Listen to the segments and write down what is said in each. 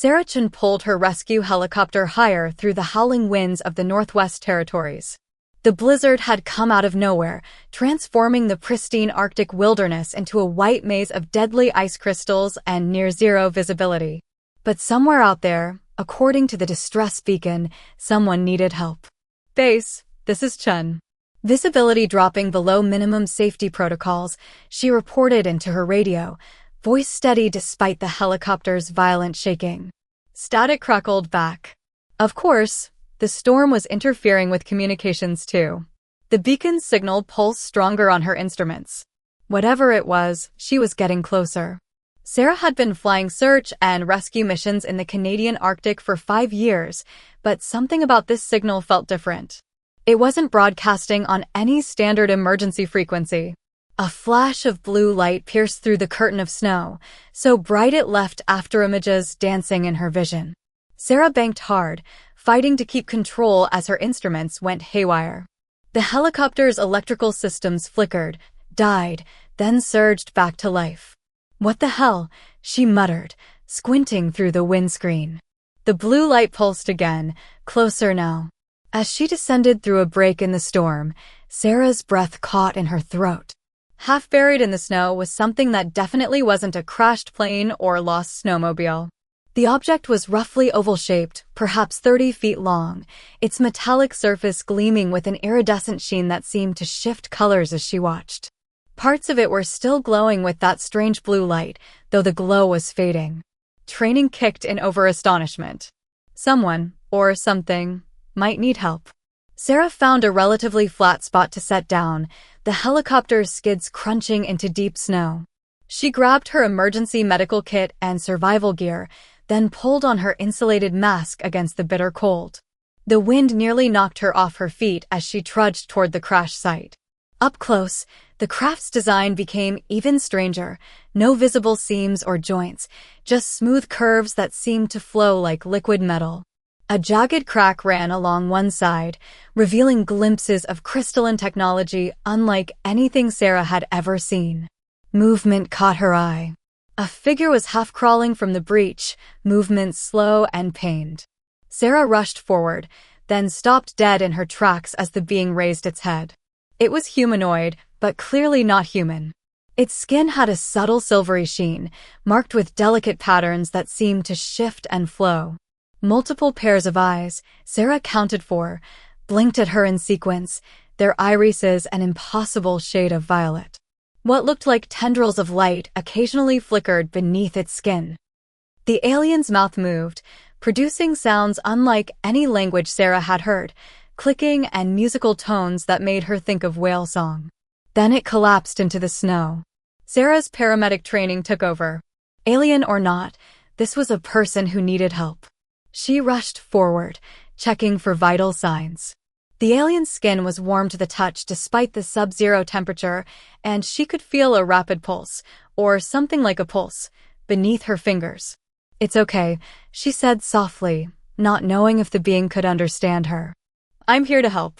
Sarah pulled her rescue helicopter higher through the howling winds of the Northwest Territories. The blizzard had come out of nowhere, transforming the pristine Arctic wilderness into a white maze of deadly ice crystals and near-zero visibility. But somewhere out there, according to the distress beacon, someone needed help. "Base, this is Chen." Visibility dropping below minimum safety protocols, she reported into her radio, voice steady despite the helicopter's violent shaking. Static crackled back. Of course, the storm was interfering with communications too. The beacon's signal pulsed stronger on her instruments. Whatever it was, she was getting closer. Sarah had been flying search and rescue missions in the Canadian Arctic for 5 years, but something about this signal felt different. It wasn't broadcasting on any standard emergency frequency. A flash of blue light pierced through the curtain of snow, so bright it left afterimages dancing in her vision. Sarah banked hard, fighting to keep control as her instruments went haywire. The helicopter's electrical systems flickered, died, then surged back to life. "What the hell?" she muttered, squinting through the windscreen. The blue light pulsed again, closer now. As she descended through a break in the storm, Sarah's breath caught in her throat. Half buried in the snow was something that definitely wasn't a crashed plane or lost snowmobile. The object was roughly oval-shaped, perhaps 30 feet long, its metallic surface gleaming with an iridescent sheen that seemed to shift colors as she watched. Parts of it were still glowing with that strange blue light, though the glow was fading. Training kicked in over astonishment. Someone, or something, might need help. Sarah found a relatively flat spot to set down, the helicopter's skids crunching into deep snow. She grabbed her emergency medical kit and survival gear, then pulled on her insulated mask against the bitter cold. The wind nearly knocked her off her feet as she trudged toward the crash site. Up close, the craft's design became even stranger, no visible seams or joints, just smooth curves that seemed to flow like liquid metal. A jagged crack ran along one side, revealing glimpses of crystalline technology unlike anything Sarah had ever seen. Movement caught her eye. A figure was half crawling from the breach, movement slow and pained. Sarah rushed forward, then stopped dead in her tracks as the being raised its head. It was humanoid, but clearly not human. Its skin had a subtle silvery sheen, marked with delicate patterns that seemed to shift and flow. Multiple pairs of eyes, Sarah counted 4, blinked at her in sequence, their irises an impossible shade of violet. What looked like tendrils of light occasionally flickered beneath its skin. The alien's mouth moved, producing sounds unlike any language Sarah had heard, clicking and musical tones that made her think of whale song. Then it collapsed into the snow. Sarah's paramedic training took over. Alien or not, this was a person who needed help. She rushed forward, checking for vital signs. The alien's skin was warm to the touch despite the sub-zero temperature, and she could feel a rapid pulse, or something like a pulse, beneath her fingers. "It's okay," she said softly, not knowing if the being could understand her. "I'm here to help."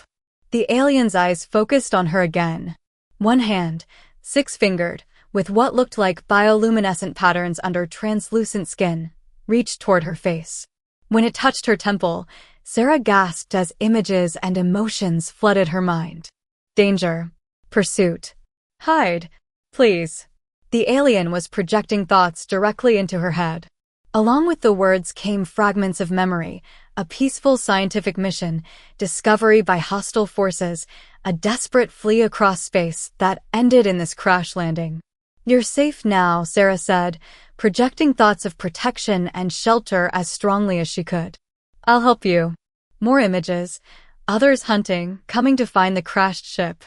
The alien's eyes focused on her again. One hand, 6-fingered, with what looked like bioluminescent patterns under translucent skin, reached toward her face. When it touched her temple, Sarah gasped as images and emotions flooded her mind. Danger. Pursuit. Hide. Please. The alien was projecting thoughts directly into her head. Along with the words came fragments of memory, a peaceful scientific mission, discovery by hostile forces, a desperate flee across space that ended in this crash landing. "You're safe now," Sarah said, projecting thoughts of protection and shelter as strongly as she could. "I'll help you." More images, others hunting, coming to find the crashed ship.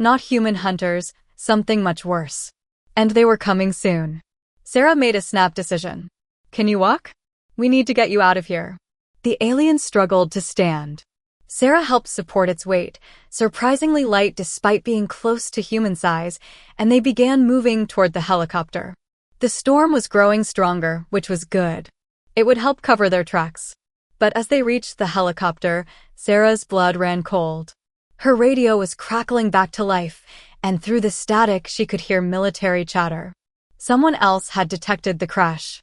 Not human hunters, something much worse. And they were coming soon. Sarah made a snap decision. "Can you walk? We need to get you out of here." The alien struggled to stand. Sarah helped support its weight, surprisingly light despite being close to human size, and they began moving toward the helicopter. The storm was growing stronger, which was good. It would help cover their tracks. But as they reached the helicopter, Sarah's blood ran cold. Her radio was crackling back to life, and through the static she could hear military chatter. Someone else had detected the crash.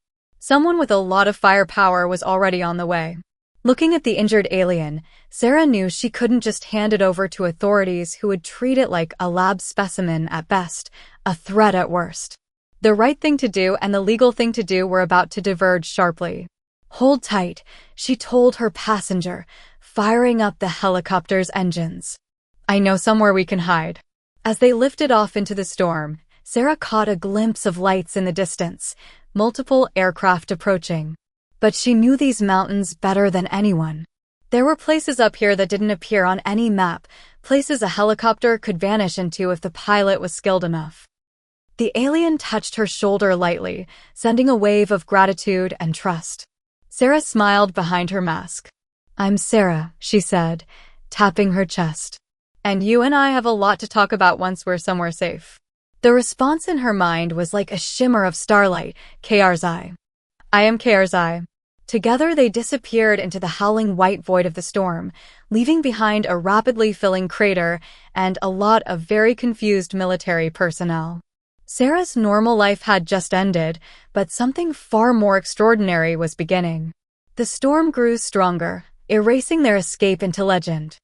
Someone with a lot of firepower was already on the way. Looking at the injured alien, Sarah knew she couldn't just hand it over to authorities who would treat it like a lab specimen at best, a threat at worst. The right thing to do and the legal thing to do were about to diverge sharply. "Hold tight," she told her passenger, firing up the helicopter's engines. "I know somewhere we can hide." As they lifted off into the storm, Sarah caught a glimpse of lights in the distance, multiple aircraft approaching. But she knew these mountains better than anyone. There were places up here that didn't appear on any map, places a helicopter could vanish into if the pilot was skilled enough. The alien touched her shoulder lightly, sending a wave of gratitude and trust. Sarah smiled behind her mask. "I'm Sarah," she said, tapping her chest. "And you and I have a lot to talk about once we're somewhere safe." The response in her mind was like a shimmer of starlight. "KRZI. I am KRZI." Together they disappeared into the howling white void of the storm, leaving behind a rapidly filling crater and a lot of very confused military personnel. Sarah's normal life had just ended, but something far more extraordinary was beginning. The storm grew stronger, erasing their escape into legend.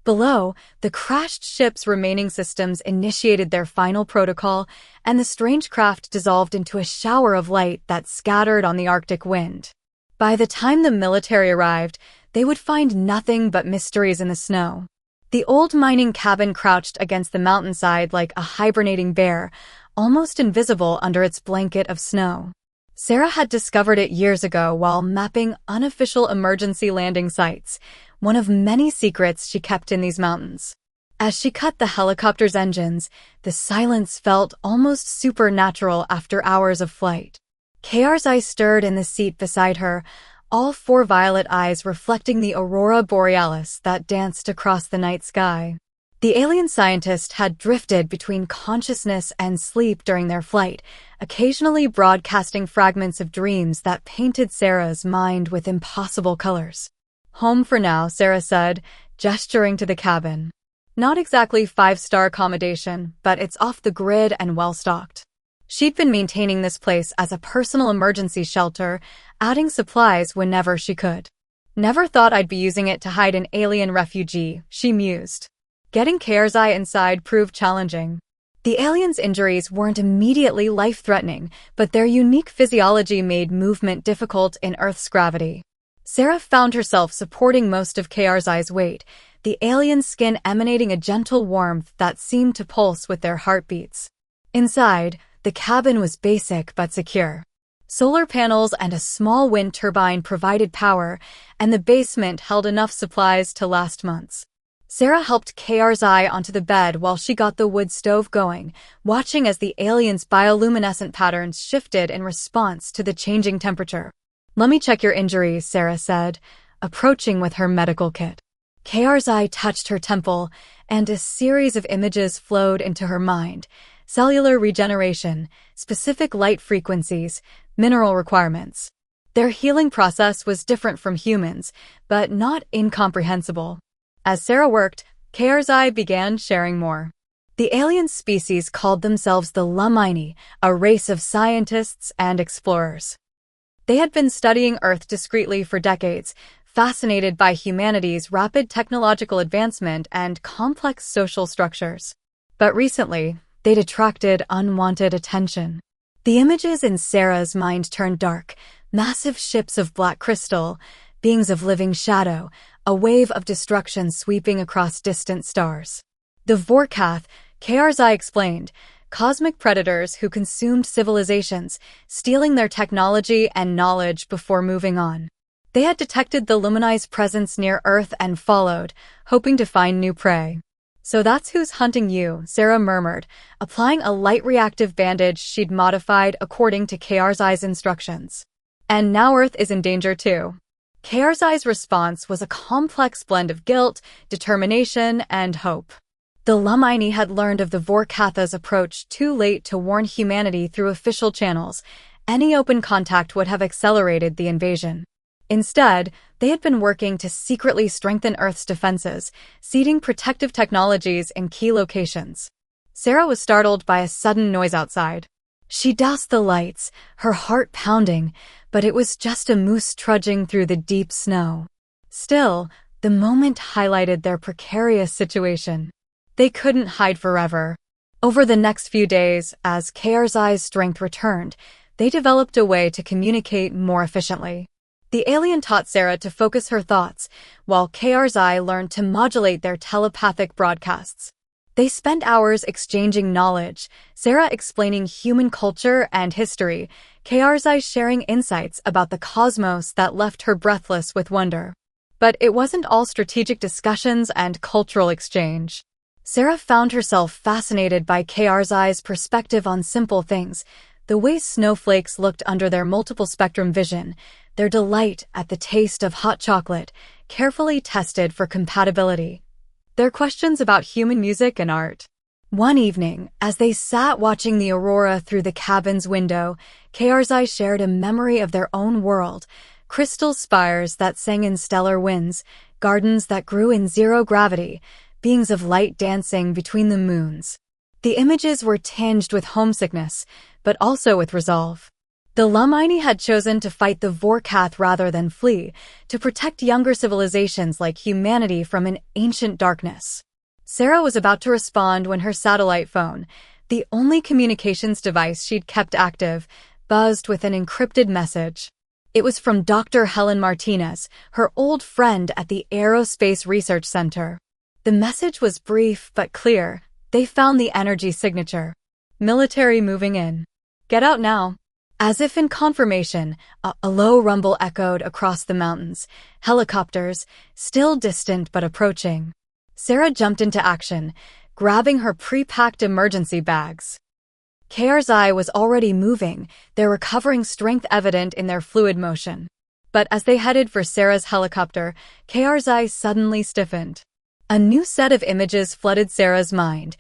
Below, the crashed ship's remaining systems initiated their final protocol, and the strange craft dissolved into a shower of light that scattered on the Arctic wind. By the time the military arrived, they would find nothing but mysteries in the snow. The old mining cabin crouched against the mountainside like a hibernating bear, almost invisible under its blanket of snow. Sarah had discovered it years ago while mapping unofficial emergency landing sites, one of many secrets she kept in these mountains. As she cut the helicopter's engines, the silence felt almost supernatural after hours of flight. KRZI stirred in the seat beside her, all four violet eyes reflecting the aurora borealis that danced across the night sky. The alien scientist had drifted between consciousness and sleep during their flight, occasionally broadcasting fragments of dreams that painted Sarah's mind with impossible colors. "Home for now," Sarah said, gesturing to the cabin. "Not exactly five-star accommodation, but it's off the grid and well-stocked." She'd been maintaining this place as a personal emergency shelter, adding supplies whenever she could. "Never thought I'd be using it to hide an alien refugee," she mused. Getting KRZI inside proved challenging. The alien's injuries weren't immediately life-threatening, but their unique physiology made movement difficult in Earth's gravity. Sarah found herself supporting most of KRZI's weight, the alien's skin emanating a gentle warmth that seemed to pulse with their heartbeats. Inside, the cabin was basic but secure. Solar panels and a small wind turbine provided power, and the basement held enough supplies to last months. Sarah helped KRZI onto the bed while she got the wood stove going, watching as the alien's bioluminescent patterns shifted in response to the changing temperature. "Let me check your injuries," Sarah said, approaching with her medical kit. KRZI touched her temple, and a series of images flowed into her mind. Cellular regeneration, specific light frequencies, mineral requirements. Their healing process was different from humans, but not incomprehensible. As Sarah worked, KRZI began sharing more. The alien species called themselves the Lumini, a race of scientists and explorers. They had been studying Earth discreetly for decades, fascinated by humanity's rapid technological advancement and complex social structures. But recently, they'd attracted unwanted attention. The images in Sarah's mind turned dark, massive ships of black crystal, beings of living shadow, a wave of destruction sweeping across distant stars. The Vorkath, KRZI explained, cosmic predators who consumed civilizations, stealing their technology and knowledge before moving on. They had detected the Lumini's presence near Earth and followed, hoping to find new prey. "So that's who's hunting you," Sarah murmured, applying a light reactive bandage she'd modified according to KRZI's instructions. "And now Earth is in danger too." KRZI's response was a complex blend of guilt, determination, and hope. The Lumini had learned of the Vorkatha's approach too late to warn humanity through official channels. Any open contact would have accelerated the invasion. Instead, they had been working to secretly strengthen Earth's defenses, seeding protective technologies in key locations. Sarah was startled by a sudden noise outside. She doused the lights, her heart pounding, but it was just a moose trudging through the deep snow. Still, the moment highlighted their precarious situation. They couldn't hide forever. Over the next few days, as KRZI's strength returned, they developed a way to communicate more efficiently. The alien taught Sarah to focus her thoughts, while KRZI learned to modulate their telepathic broadcasts. They spent hours exchanging knowledge, Sarah explaining human culture and history, KRZI sharing insights about the cosmos that left her breathless with wonder. But it wasn't all strategic discussions and cultural exchange. Sarah found herself fascinated by KRZI's perspective on simple things, the way snowflakes looked under their multiple spectrum vision, their delight at the taste of hot chocolate, carefully tested for compatibility. Their questions about human music and art. One evening, as they sat watching the aurora through the cabin's window, KRZI shared a memory of their own world, crystal spires that sang in stellar winds, gardens that grew in zero gravity, beings of light dancing between the moons. The images were tinged with homesickness, but also with resolve. The Lamini had chosen to fight the Vorkath rather than flee, to protect younger civilizations like humanity from an ancient darkness. Sarah was about to respond when her satellite phone, the only communications device she'd kept active, buzzed with an encrypted message. It was from Dr. Helen Martinez, her old friend at the Aerospace Research Center. The message was brief but clear. They found the energy signature. Military moving in. Get out now. As if in confirmation, a low rumble echoed across the mountains. Helicopters, still distant but approaching. Sarah jumped into action, grabbing her pre-packed emergency bags. KRZI was already moving, their recovering strength evident in their fluid motion. But as they headed for Sarah's helicopter, KRZI suddenly stiffened. A new set of images flooded Sarah's mind,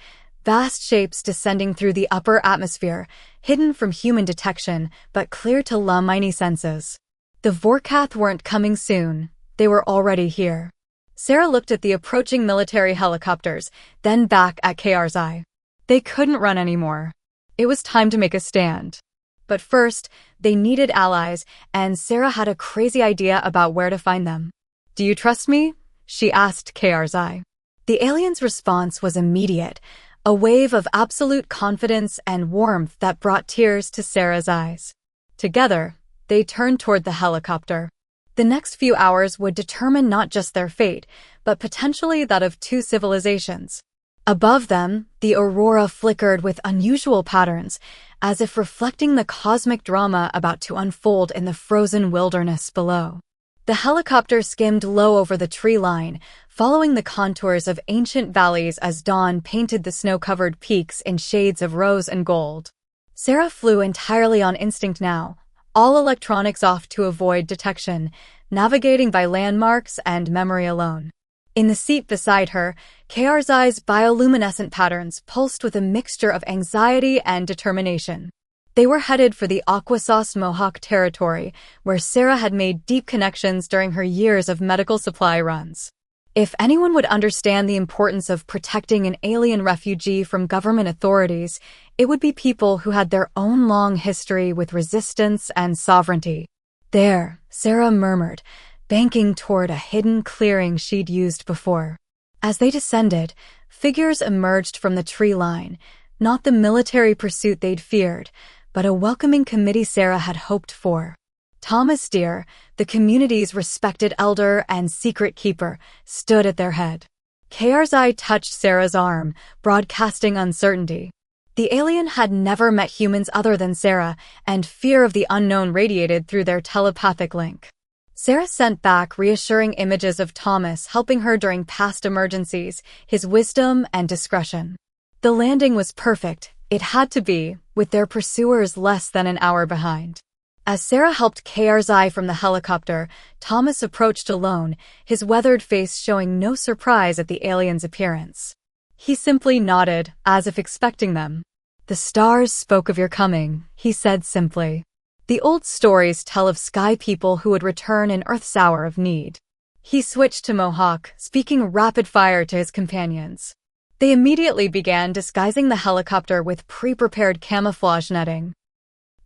vast shapes descending through the upper atmosphere, hidden from human detection, but clear to Lamini senses. The Vorkath weren't coming soon, they were already here. Sarah looked at the approaching military helicopters, then back at KRZI. They couldn't run anymore. It was time to make a stand. But first, they needed allies, and Sarah had a crazy idea about where to find them. "Do you trust me?" she asked KRZI. The alien's response was immediate, a wave of absolute confidence and warmth that brought tears to Sarah's eyes. Together, they turned toward the helicopter. The next few hours would determine not just their fate, but potentially that of two civilizations. Above them, the aurora flickered with unusual patterns, as if reflecting the cosmic drama about to unfold in the frozen wilderness below. The helicopter skimmed low over the tree line, following the contours of ancient valleys as dawn painted the snow-covered peaks in shades of rose and gold. Sarah flew entirely on instinct now, all electronics off to avoid detection, navigating by landmarks and memory alone. In the seat beside her, KRZI's bioluminescent patterns pulsed with a mixture of anxiety and determination. They were headed for the Aquasauce Mohawk territory, where Sarah had made deep connections during her years of medical supply runs. If anyone would understand the importance of protecting an alien refugee from government authorities, it would be people who had their own long history with resistance and sovereignty. "There," Sarah murmured, banking toward a hidden clearing she'd used before. As they descended, figures emerged from the tree line, not the military pursuit they'd feared, but a welcoming committee Sarah had hoped for. Thomas Deere, the community's respected elder and secret keeper, stood at their head. KRZI touched Sarah's arm, broadcasting uncertainty. The alien had never met humans other than Sarah, and fear of the unknown radiated through their telepathic link. Sarah sent back reassuring images of Thomas helping her during past emergencies, his wisdom and discretion. The landing was perfect, it had to be, with their pursuers less than an hour behind. As Sarah helped KRZI from the helicopter, Thomas approached alone, his weathered face showing no surprise at the alien's appearance. He simply nodded, as if expecting them. "The stars spoke of your coming," he said simply. "The old stories tell of sky people who would return in Earth's hour of need." He switched to Mohawk, speaking rapid fire to his companions. They immediately began disguising the helicopter with pre-prepared camouflage netting.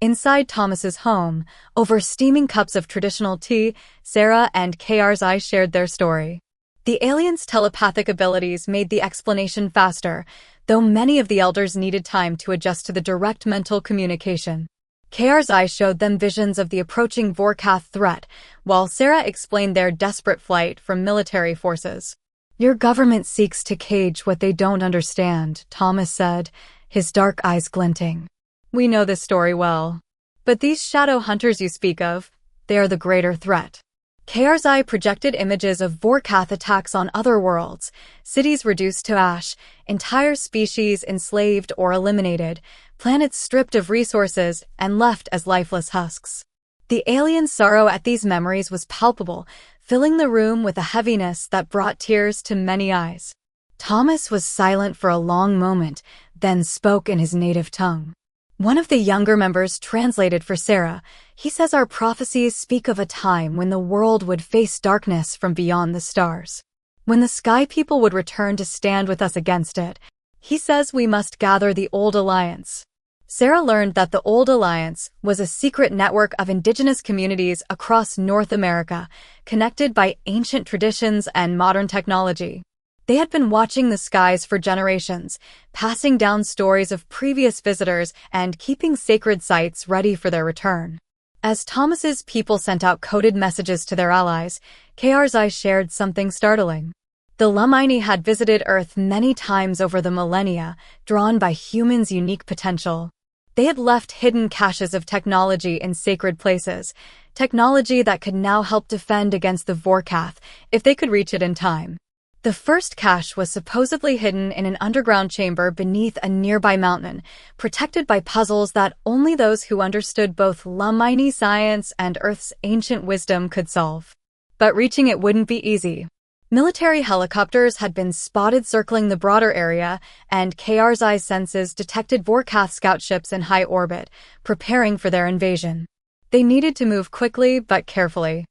Inside Thomas's home, over steaming cups of traditional tea, Sarah and KR's shared their story. The aliens' telepathic abilities made the explanation faster, though many of the elders needed time to adjust to the direct mental communication. KR's showed them visions of the approaching Vorkath threat, while Sarah explained their desperate flight from military forces. "Your government seeks to cage what they don't understand," Thomas said, his dark eyes glinting. "We know this story well. But these shadow hunters you speak of, they are the greater threat." KR's projected images of Vorkath attacks on other worlds, cities reduced to ash, entire species enslaved or eliminated, planets stripped of resources and left as lifeless husks. The alien sorrow at these memories was palpable, filling the room with a heaviness that brought tears to many eyes. Thomas was silent for a long moment, then spoke in his native tongue. One of the younger members translated for Sarah. "He says our prophecies speak of a time when the world would face darkness from beyond the stars. When the sky people would return to stand with us against it. He says we must gather the Old Alliance." Sarah learned that the Old Alliance was a secret network of indigenous communities across North America, connected by ancient traditions and modern technology. They had been watching the skies for generations, passing down stories of previous visitors and keeping sacred sites ready for their return. As Thomas's people sent out coded messages to their allies, KR's shared something startling. The Lumini had visited Earth many times over the millennia, drawn by humans' unique potential. They had left hidden caches of technology in sacred places, technology that could now help defend against the Vorkath if they could reach it in time. The first cache was supposedly hidden in an underground chamber beneath a nearby mountain, protected by puzzles that only those who understood both Lumini science and Earth's ancient wisdom could solve. But reaching it wouldn't be easy. Military helicopters had been spotted circling the broader area, and KR's senses detected Vorkath scout ships in high orbit, preparing for their invasion. They needed to move quickly but carefully.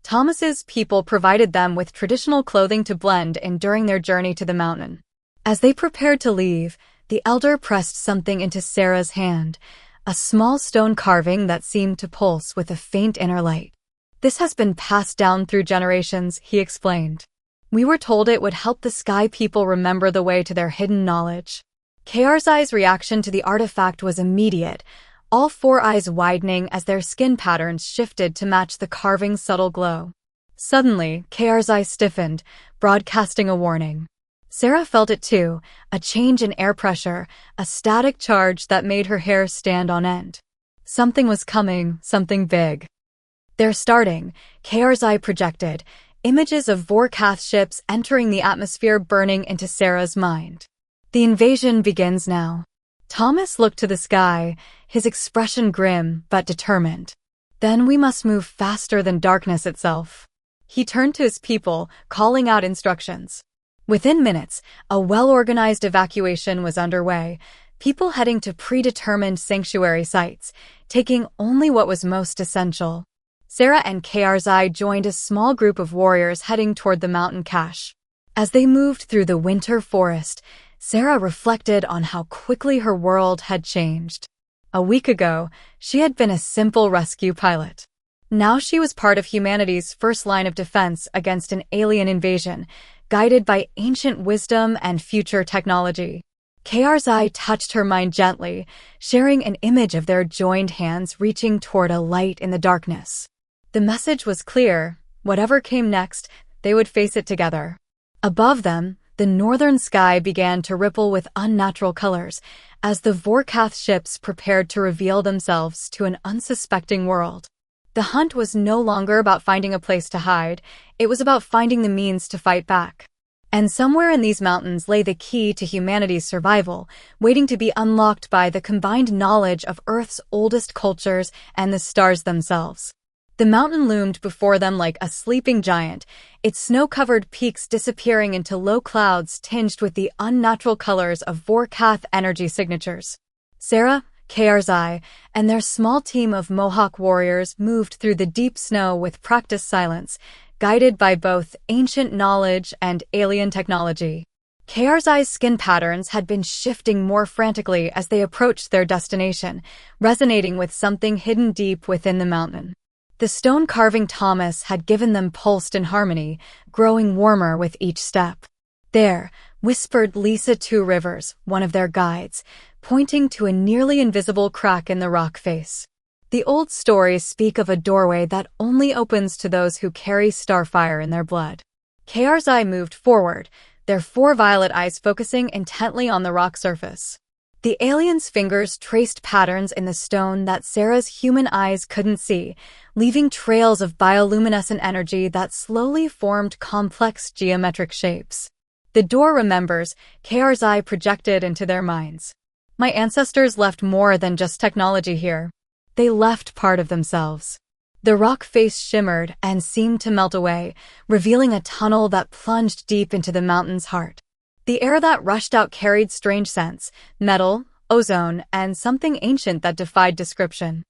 Thomas's people provided them with traditional clothing to blend in during their journey to the mountain. As they prepared to leave, the elder pressed something into Sarah's hand, a small stone carving that seemed to pulse with a faint inner light. "This has been passed down through generations," he explained. "We were told it would help the sky people remember the way to their hidden knowledge." KR's reaction to the artifact was immediate, all four eyes widening as their skin patterns shifted to match the carving's subtle glow. Suddenly, KR's stiffened, broadcasting a warning. Sarah felt it too, a change in air pressure, a static charge that made her hair stand on end. Something was coming, something big. "They're starting," KR's projected, images of Vorkath ships entering the atmosphere burning into Sarah's mind. "The invasion begins now." Thomas looked to the sky, his expression grim but determined. "Then we must move faster than darkness itself." He turned to his people, calling out instructions. Within minutes, a well-organized evacuation was underway, people heading to predetermined sanctuary sites, taking only what was most essential. Sarah and KR's joined a small group of warriors heading toward the mountain cache. As they moved through the winter forest, Sarah reflected on how quickly her world had changed. A week ago, she had been a simple rescue pilot. Now she was part of humanity's first line of defense against an alien invasion, guided by ancient wisdom and future technology. KR's touched her mind gently, sharing an image of their joined hands reaching toward a light in the darkness. The message was clear: whatever came next, they would face it together. Above them, the northern sky began to ripple with unnatural colors as the Vorkath ships prepared to reveal themselves to an unsuspecting world. The hunt was no longer about finding a place to hide, it was about finding the means to fight back. And somewhere in these mountains lay the key to humanity's survival, waiting to be unlocked by the combined knowledge of Earth's oldest cultures and the stars themselves. The mountain loomed before them like a sleeping giant, its snow-covered peaks disappearing into low clouds tinged with the unnatural colors of Vorkath energy signatures. Sarah, KR's and their small team of Mohawk warriors moved through the deep snow with practiced silence, guided by both ancient knowledge and alien technology. KR's skin patterns had been shifting more frantically as they approached their destination, resonating with something hidden deep within the mountain. The stone carving Thomas had given them pulsed in harmony, growing warmer with each step. "There," whispered Lisa Two Rivers, one of their guides, pointing to a nearly invisible crack in the rock face. The old stories speak of a doorway that only opens to those who carry starfire in their blood. KR's moved forward, their four violet eyes focusing intently on the rock surface. The alien's fingers traced patterns in the stone that Sarah's human eyes couldn't see, leaving trails of bioluminescent energy that slowly formed complex geometric shapes. The door remembers, KR's projected into their minds. "My ancestors left more than just technology here. They left part of themselves." The rock face shimmered and seemed to melt away, revealing a tunnel that plunged deep into the mountain's heart. The air that rushed out carried strange scents: metal, ozone, and something ancient that defied description.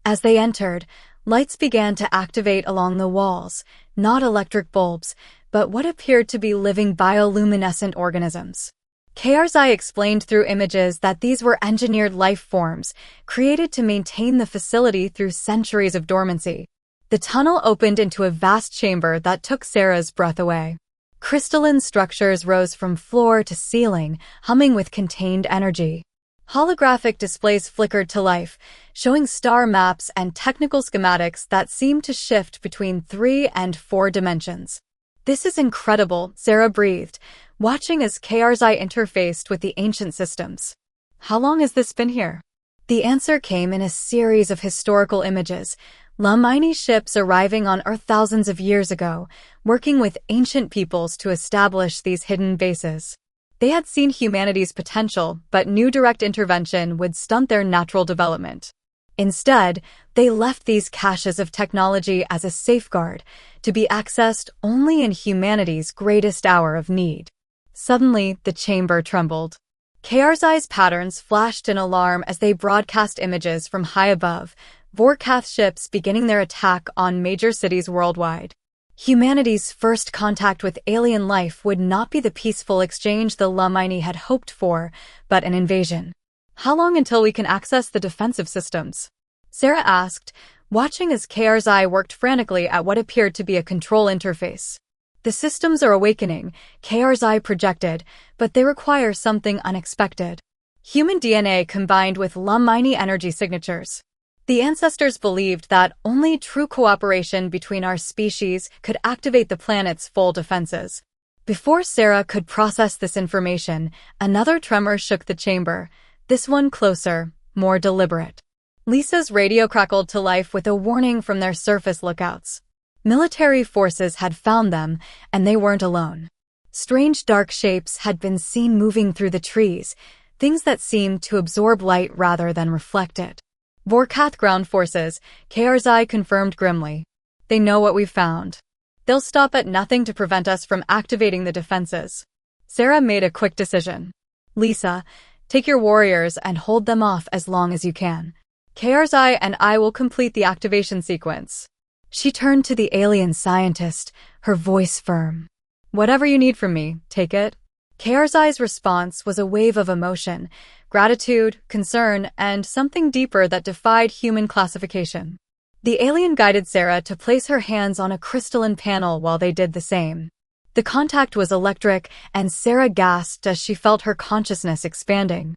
As they entered, lights began to activate along the walls, not electric bulbs, but what appeared to be living bioluminescent organisms. KR's explained through images that these were engineered life forms, created to maintain the facility through centuries of dormancy. The tunnel opened into a vast chamber that took Sarah's breath away. Crystalline structures rose from floor to ceiling, humming with contained energy. Holographic displays flickered to life, showing star maps and technical schematics that seemed to shift between 3 and 4 dimensions. "This is incredible," Sarah breathed, watching as KR's interfaced with the ancient systems. "How long has this been here?" The answer came in a series of historical images, Lamini ships arriving on Earth thousands of years ago, working with ancient peoples to establish these hidden bases. They had seen humanity's potential, but knew direct intervention would stunt their natural development. Instead, they left these caches of technology as a safeguard, to be accessed only in humanity's greatest hour of need. Suddenly, the chamber trembled. KR's patterns flashed in alarm as they broadcast images from high above, Vorkath ships beginning their attack on major cities worldwide. Humanity's first contact with alien life would not be the peaceful exchange the Lamini had hoped for, but an invasion. "How long until we can access the defensive systems?" Sarah asked, watching as KR's worked frantically at what appeared to be a control interface. "The systems are awakening," KR's projected, "but they require something unexpected. Human DNA combined with Lamini energy signatures. The ancestors believed that only true cooperation between our species could activate the planet's full defenses." Before Sarah could process this information, another tremor shook the chamber, this one closer, more deliberate. Lisa's radio crackled to life with a warning from their surface lookouts. Military forces had found them, and they weren't alone. Strange dark shapes had been seen moving through the trees, things that seemed to absorb light rather than reflect it. "Vorkath ground forces," KR's confirmed grimly. "They know what we've found. They'll stop at nothing to prevent us from activating the defenses." Sarah made a quick decision. "Lisa, take your warriors and hold them off as long as you can. KR's and I will complete the activation sequence." She turned to the alien scientist, her voice firm. "Whatever you need from me, take it." KR's response was a wave of emotion, gratitude, concern, and something deeper that defied human classification. The alien guided Sarah to place her hands on a crystalline panel while they did the same. The contact was electric, and Sarah gasped as she felt her consciousness expanding.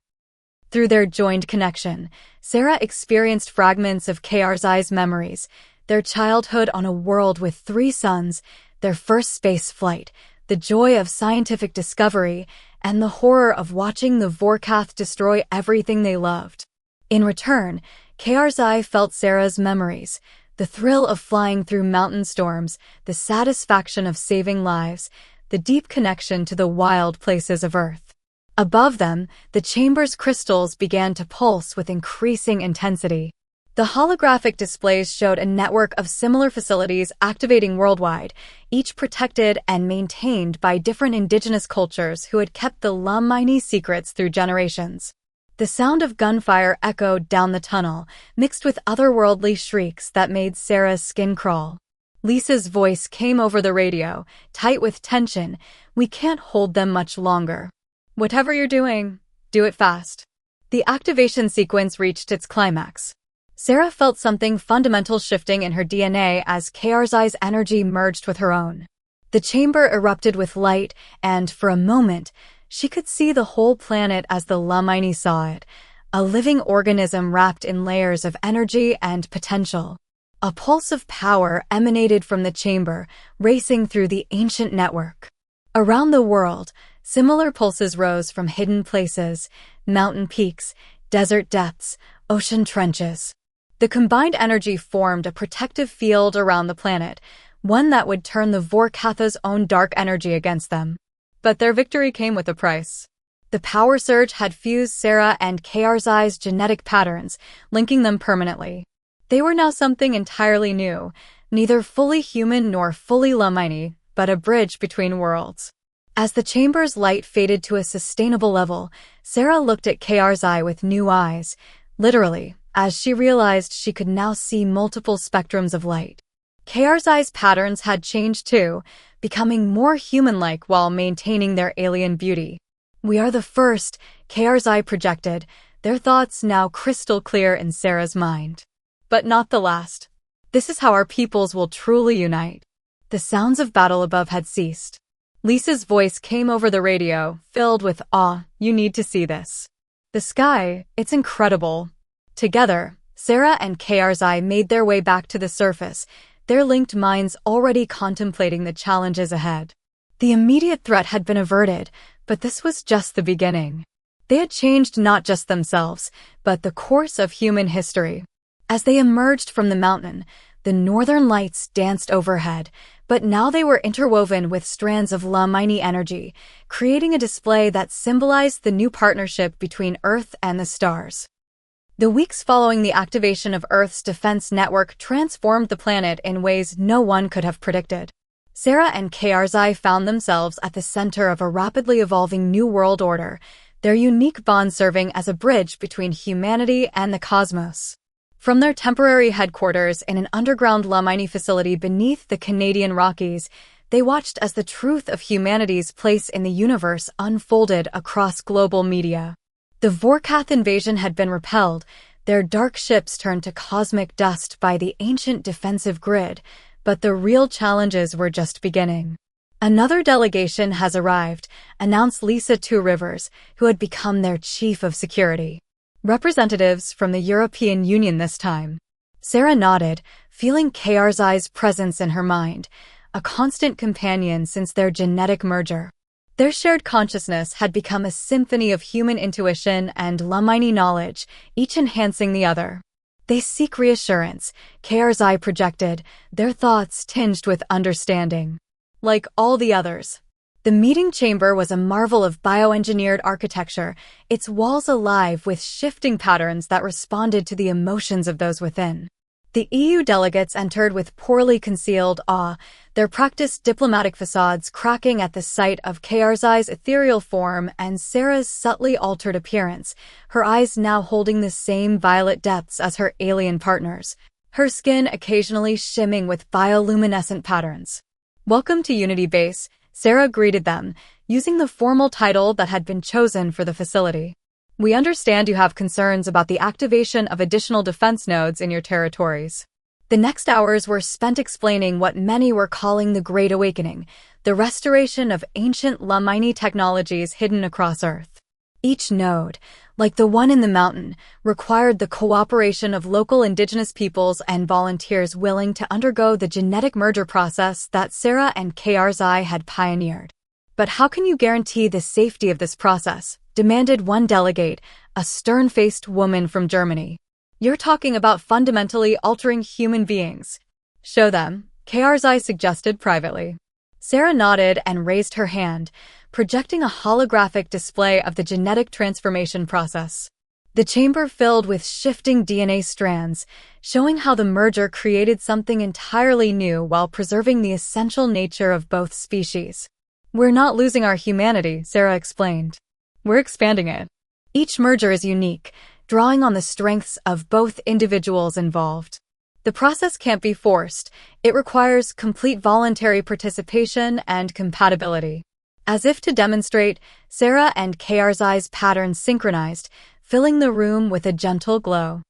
Through their joined connection, Sarah experienced fragments of KR's memories, their childhood on a world with 3 suns, their first space flight, the joy of scientific discovery, and the horror of watching the Vorkath destroy everything they loved. In return, KR's felt Sarah's memories, the thrill of flying through mountain storms, the satisfaction of saving lives, the deep connection to the wild places of Earth. Above them, the chamber's crystals began to pulse with increasing intensity. The holographic displays showed a network of similar facilities activating worldwide, each protected and maintained by different indigenous cultures who had kept the Lamini secrets through generations. The sound of gunfire echoed down the tunnel, mixed with otherworldly shrieks that made Sarah's skin crawl. Lisa's voice came over the radio, tight with tension. "We can't hold them much longer. Whatever you're doing, do it fast." The activation sequence reached its climax. Sarah felt something fundamental shifting in her DNA as KRZI's energy merged with her own. The chamber erupted with light, and, for a moment, she could see the whole planet as the Lamini saw it, a living organism wrapped in layers of energy and potential. A pulse of power emanated from the chamber, racing through the ancient network. Around the world, similar pulses rose from hidden places, mountain peaks, desert depths, ocean trenches. The combined energy formed a protective field around the planet, one that would turn the Vorkatha's own dark energy against them. But their victory came with a price. The power surge had fused Sarah and KRZI's genetic patterns, linking them permanently. They were now something entirely new, neither fully human nor fully Lamini, but a bridge between worlds. As the chamber's light faded to a sustainable level, Sarah looked at KRZI with new eyes, literally, as she realized she could now see multiple spectrums of light. KRZI's patterns had changed too, becoming more human-like while maintaining their alien beauty. "We are the first," KRZI projected, their thoughts now crystal clear in Sarah's mind. "But not the last. This is how our peoples will truly unite." The sounds of battle above had ceased. Lisa's voice came over the radio, filled with awe. "You need to see this. The sky, it's incredible." Together, Sarah and KRZI made their way back to the surface, their linked minds already contemplating the challenges ahead. The immediate threat had been averted, but this was just the beginning. They had changed not just themselves, but the course of human history. As they emerged from the mountain, the northern lights danced overhead, but now they were interwoven with strands of Lamini energy, creating a display that symbolized the new partnership between Earth and the stars. The weeks following the activation of Earth's defense network transformed the planet in ways no one could have predicted. Sarah and KRZI found themselves at the center of a rapidly evolving new world order, their unique bond serving as a bridge between humanity and the cosmos. From their temporary headquarters in an underground Lamini facility beneath the Canadian Rockies, they watched as the truth of humanity's place in the universe unfolded across global media. The Vorkath invasion had been repelled, their dark ships turned to cosmic dust by the ancient defensive grid, but the real challenges were just beginning. "Another delegation has arrived," announced Lisa Two Rivers, who had become their chief of security. "Representatives from the European Union this time." Sarah nodded, feeling KRZI's presence in her mind, a constant companion since their genetic merger. Their shared consciousness had become a symphony of human intuition and Lamini knowledge, each enhancing the other. "They seek reassurance," KRZI projected, their thoughts tinged with understanding. Like all the others. The meeting chamber was a marvel of bioengineered architecture, its walls alive with shifting patterns that responded to the emotions of those within. The EU delegates entered with poorly concealed awe, their practiced diplomatic facades cracking at the sight of KRZI's ethereal form and Sarah's subtly altered appearance, her eyes now holding the same violet depths as her alien partners, her skin occasionally shimming with bioluminescent patterns. "Welcome to Unity Base," Sarah greeted them, using the formal title that had been chosen for the facility. "We understand you have concerns about the activation of additional defense nodes in your territories." The next hours were spent explaining what many were calling the Great Awakening, the restoration of ancient Lamini technologies hidden across Earth. Each node, like the one in the mountain, required the cooperation of local indigenous peoples and volunteers willing to undergo the genetic merger process that Sarah and KRZI had pioneered. "But how can you guarantee the safety of this process?" demanded one delegate, a stern-faced woman from Germany. "You're talking about fundamentally altering human beings." "Show them," KRZI suggested privately. Sarah nodded and raised her hand, projecting a holographic display of the genetic transformation process. The chamber filled with shifting DNA strands, showing how the merger created something entirely new while preserving the essential nature of both species. "We're not losing our humanity," Sarah explained. "We're expanding it." Each merger is unique, drawing on the strengths of both individuals involved. The process can't be forced. It requires complete voluntary participation and compatibility. As if to demonstrate, Sarah and KR's patterns synchronized, filling the room with a gentle glow.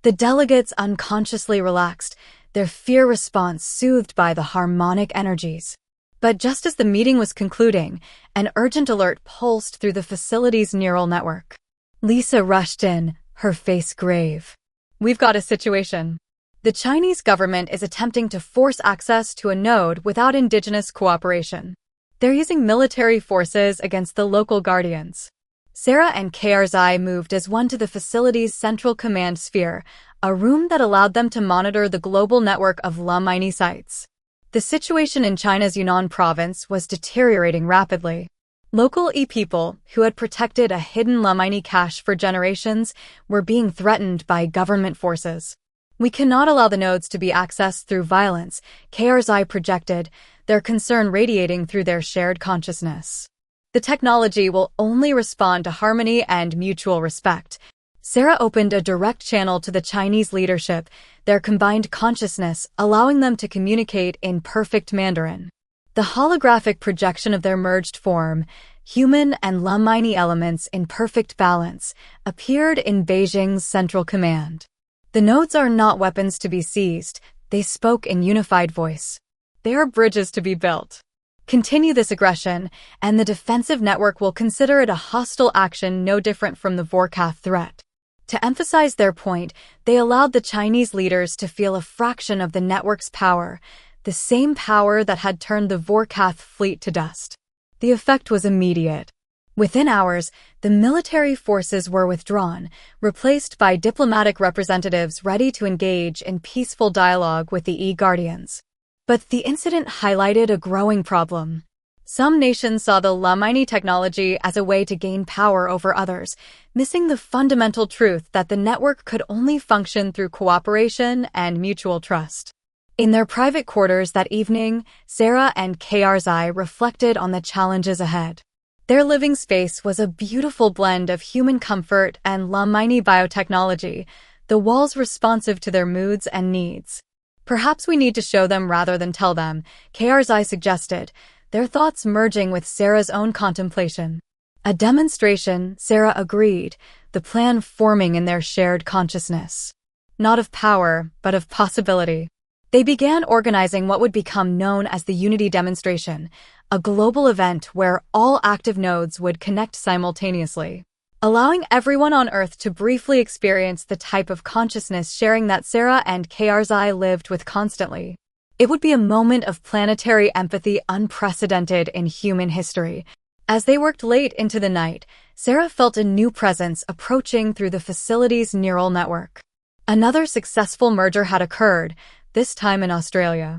The delegates unconsciously relaxed, their fear response soothed by the harmonic energies. But just as the meeting was concluding, an urgent alert pulsed through the facility's neural network. Lisa rushed in, her face grave. "We've got a situation. The Chinese government is attempting to force access to a node without indigenous cooperation. They're using military forces against the local guardians." Sarah and KR's moved as one to the facility's central command sphere, a room that allowed them to monitor the global network of mining sites. The situation in China's Yunnan province was deteriorating rapidly. Local people, who had protected a hidden mining cache for generations, were being threatened by government forces. "We cannot allow the nodes to be accessed through violence," KR's projected, their concern radiating through their shared consciousness. "The technology will only respond to harmony and mutual respect." Sarah opened a direct channel to the Chinese leadership, their combined consciousness allowing them to communicate in perfect Mandarin. The holographic projection of their merged form, human and mining elements in perfect balance, appeared in Beijing's central command. "The nodes are not weapons to be seized," they spoke in unified voice. "They are bridges to be built. Continue this aggression, and the defensive network will consider it a hostile action no different from the Vorkath threat." To emphasize their point, they allowed the Chinese leaders to feel a fraction of the network's power, the same power that had turned the Vorkath fleet to dust. The effect was immediate. Within hours, the military forces were withdrawn, replaced by diplomatic representatives ready to engage in peaceful dialogue with the Guardians. But the incident highlighted a growing problem. Some nations saw the mining technology as a way to gain power over others, missing the fundamental truth that the network could only function through cooperation and mutual trust. In their private quarters that evening, Sarah and KR's reflected on the challenges ahead. Their living space was a beautiful blend of human comfort and mining biotechnology, the walls responsive to their moods and needs. "Perhaps we need to show them rather than tell them," KR's suggested, their thoughts merging with Sarah's own contemplation. "A demonstration," Sarah agreed, the plan forming in their shared consciousness. Not of power, but of possibility. They began organizing what would become known as the Unity Demonstration, a global event where all active nodes would connect simultaneously, allowing everyone on Earth to briefly experience the type of consciousness sharing that Sarah and KR's lived with constantly. It would be a moment of planetary empathy unprecedented in human history. As they worked late into the night, Sarah felt a new presence approaching through the facility's neural network. Another successful merger had occurred, this time in Australia.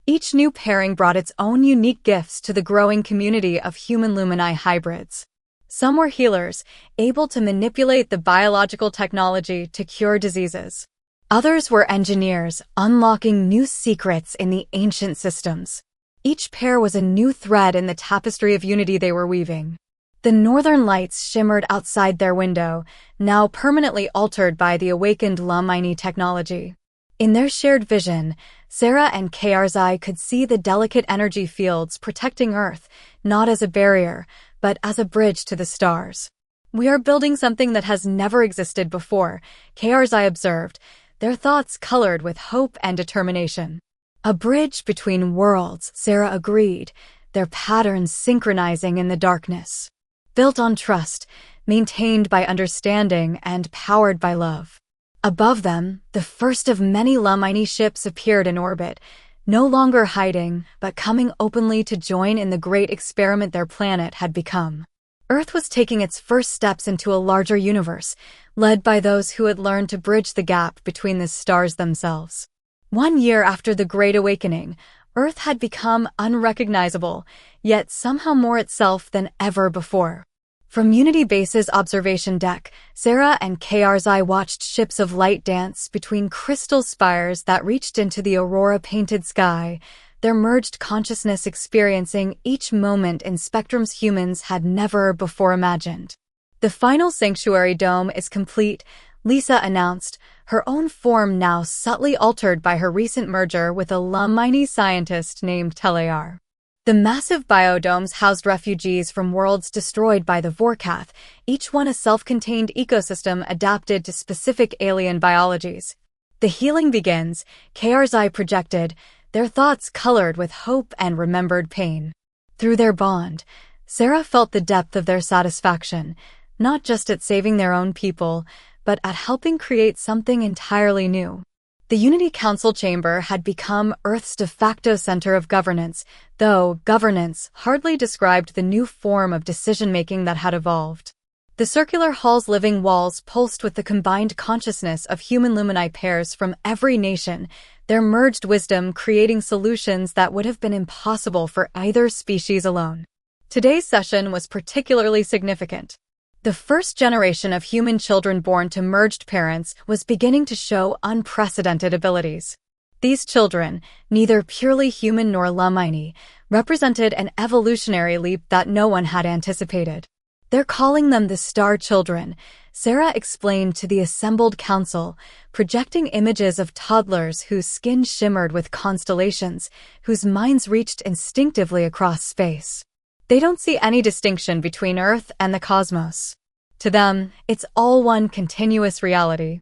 Each new pairing brought its own unique gifts to the growing community of human Lumini hybrids. Some were healers, able to manipulate the biological technology to cure diseases. Others were engineers, unlocking new secrets in the ancient systems. Each pair was a new thread in the tapestry of unity they were weaving. The northern lights shimmered outside their window, now permanently altered by the awakened mining technology. In their shared vision, Sarah and KR's could see the delicate energy fields protecting Earth, not as a barrier, but as a bridge to the stars. "We are building something that has never existed before," KR's observed, their thoughts colored with hope and determination. "A bridge between worlds," Sarah agreed, their patterns synchronizing in the darkness. "Built on trust, maintained by understanding, and powered by love." Above them, the first of many mining ships appeared in orbit, no longer hiding, but coming openly to join in the great experiment their planet had become. Earth was taking its first steps into a larger universe, led by those who had learned to bridge the gap between the stars themselves. 1 year after the Great Awakening, Earth had become unrecognizable, yet somehow more itself than ever before. From Unity Base's observation deck, Sarah and KR's watched ships of light dance between crystal spires that reached into the aurora-painted sky, their merged consciousness experiencing each moment in spectrums humans had never before imagined. The final sanctuary dome is complete, Lisa announced, her own form now subtly altered by her recent merger with a Lumini scientist named Telear. The massive biodomes housed refugees from worlds destroyed by the Vorkath, each one a self-contained ecosystem adapted to specific alien biologies. The healing begins, Karzai projected, their thoughts colored with hope and remembered pain. Through their bond, Sarah felt the depth of their satisfaction, not just at saving their own people, but at helping create something entirely new. The Unity Council chamber had become Earth's de facto center of governance, though governance hardly described the new form of decision-making that had evolved. The circular hall's living walls pulsed with the combined consciousness of human Lumini pairs from every nation, their merged wisdom creating solutions that would have been impossible for either species alone. Today's session was particularly significant. The first generation of human children born to merged parents was beginning to show unprecedented abilities. These children, neither purely human nor Lumini, represented an evolutionary leap that no one had anticipated. "They're calling them the Star Children," Sarah explained to the assembled council, projecting images of toddlers whose skin shimmered with constellations, whose minds reached instinctively across space. They don't see any distinction between Earth and the cosmos. To them, it's all one continuous reality.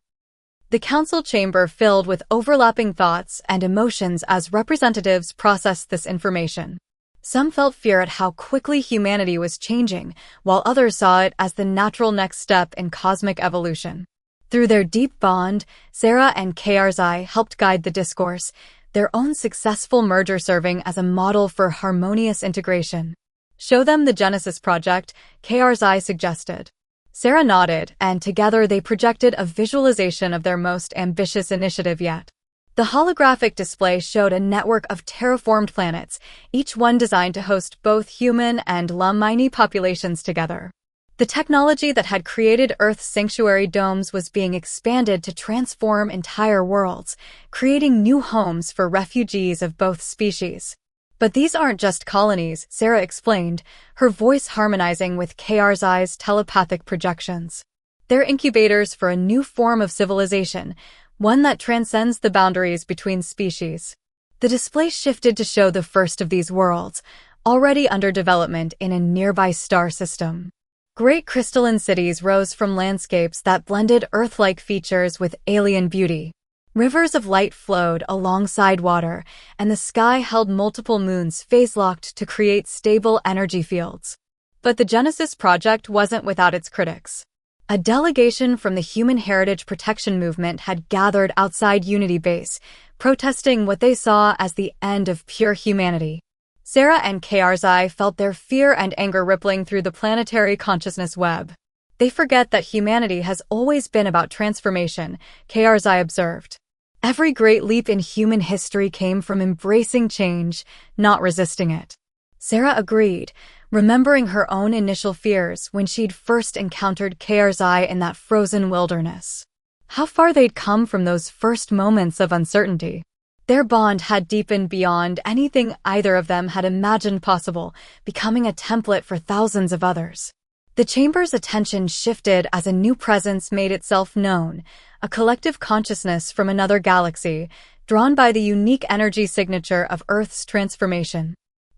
The council chamber filled with overlapping thoughts and emotions as representatives processed this information. Some felt fear at how quickly humanity was changing, while others saw it as the natural next step in cosmic evolution. Through their deep bond, Sarah and Karzai helped guide the discourse, their own successful merger serving as a model for harmonious integration. "Show them the Genesis project," Karzai suggested. Sarah nodded, and together they projected a visualization of their most ambitious initiative yet. The holographic display showed a network of terraformed planets, each one designed to host both human and Lumini populations together. The technology that had created Earth's sanctuary domes was being expanded to transform entire worlds, creating new homes for refugees of both species. "But these aren't just colonies," Sarah explained, her voice harmonizing with Karzai's telepathic projections. "They're incubators for a new form of civilization, one that transcends the boundaries between species." The display shifted to show the first of these worlds, already under development in a nearby star system. Great crystalline cities rose from landscapes that blended Earth-like features with alien beauty. Rivers of light flowed alongside water, and the sky held multiple moons phase-locked to create stable energy fields. But the Genesis project wasn't without its critics. A delegation from the Human Heritage Protection Movement had gathered outside Unity Base, protesting what they saw as the end of pure humanity. Sarah and Karzai felt their fear and anger rippling through the planetary consciousness web. "They forget that humanity has always been about transformation," Karzai observed. "Every great leap in human history came from embracing change, not resisting it." Sarah agreed, remembering her own initial fears when she'd first encountered Karzai in that frozen wilderness. How far they'd come from those first moments of uncertainty. Their bond had deepened beyond anything either of them had imagined possible, becoming a template for thousands of others. The chamber's attention shifted as a new presence made itself known, a collective consciousness from another galaxy, drawn by the unique energy signature of Earth's transformation.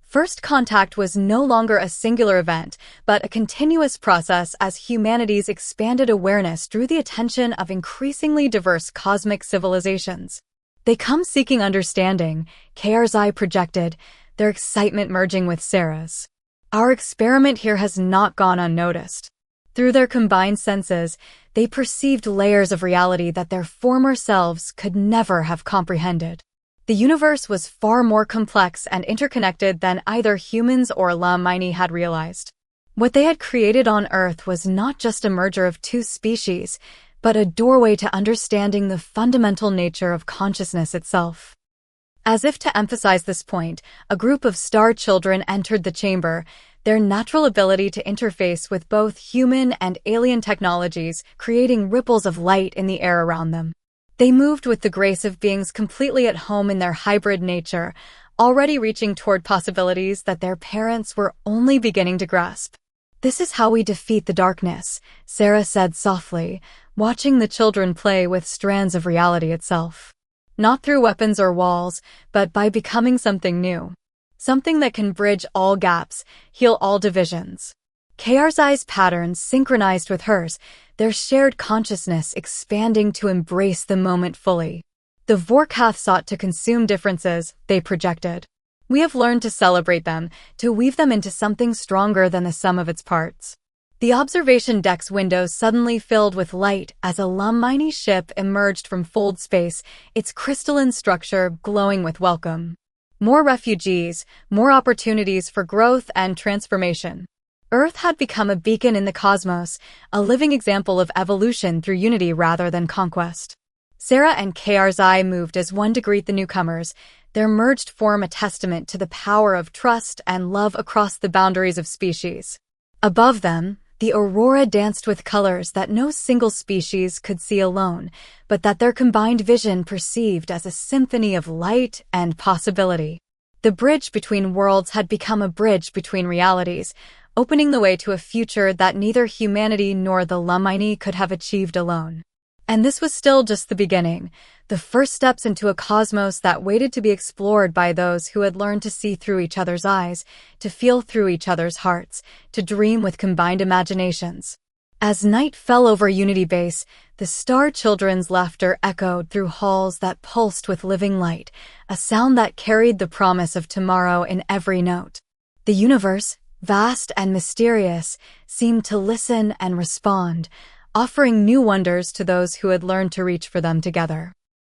First contact was no longer a singular event, but a continuous process as humanity's expanded awareness drew the attention of increasingly diverse cosmic civilizations. "They come seeking understanding," Karzai projected, their excitement merging with Sarah's. "Our experiment here has not gone unnoticed." Through their combined senses, they perceived layers of reality that their former selves could never have comprehended. The universe was far more complex and interconnected than either humans or Lumini had realized. What they had created on Earth was not just a merger of two species, but a doorway to understanding the fundamental nature of consciousness itself. As if to emphasize this point, a group of star children entered the chamber, their natural ability to interface with both human and alien technologies creating ripples of light in the air around them. They moved with the grace of beings completely at home in their hybrid nature, already reaching toward possibilities that their parents were only beginning to grasp. "This is how we defeat the darkness," Sarah said softly, watching the children play with strands of reality itself. Not through weapons or walls, but by becoming something new. Something that can bridge all gaps, heal all divisions. KR's eyes patterns synchronized with hers, their shared consciousness expanding to embrace the moment fully. The Vorkath sought to consume differences they projected. We have learned to celebrate them, to weave them into something stronger than the sum of its parts. The observation deck's windows suddenly filled with light as a Lumini ship emerged from fold space, its crystalline structure glowing with welcome. More refugees, more opportunities for growth and transformation. Earth had become a beacon in the cosmos, a living example of evolution through unity rather than conquest. Sarah and KR's eye moved as one to greet the newcomers, their merged form a testament to the power of trust and love across the boundaries of species. Above them, the aurora danced with colors that no single species could see alone, but that their combined vision perceived as a symphony of light and possibility. The bridge between worlds had become a bridge between realities, opening the way to a future that neither humanity nor the Lumini could have achieved alone. And this was still just the beginning, the first steps into a cosmos that waited to be explored by those who had learned to see through each other's eyes, to feel through each other's hearts, to dream with combined imaginations. As night fell over Unity Base, the Star Children's laughter echoed through halls that pulsed with living light, a sound that carried the promise of tomorrow in every note. The universe, vast and mysterious, seemed to listen and respond, offering new wonders to those who had learned to reach for them together.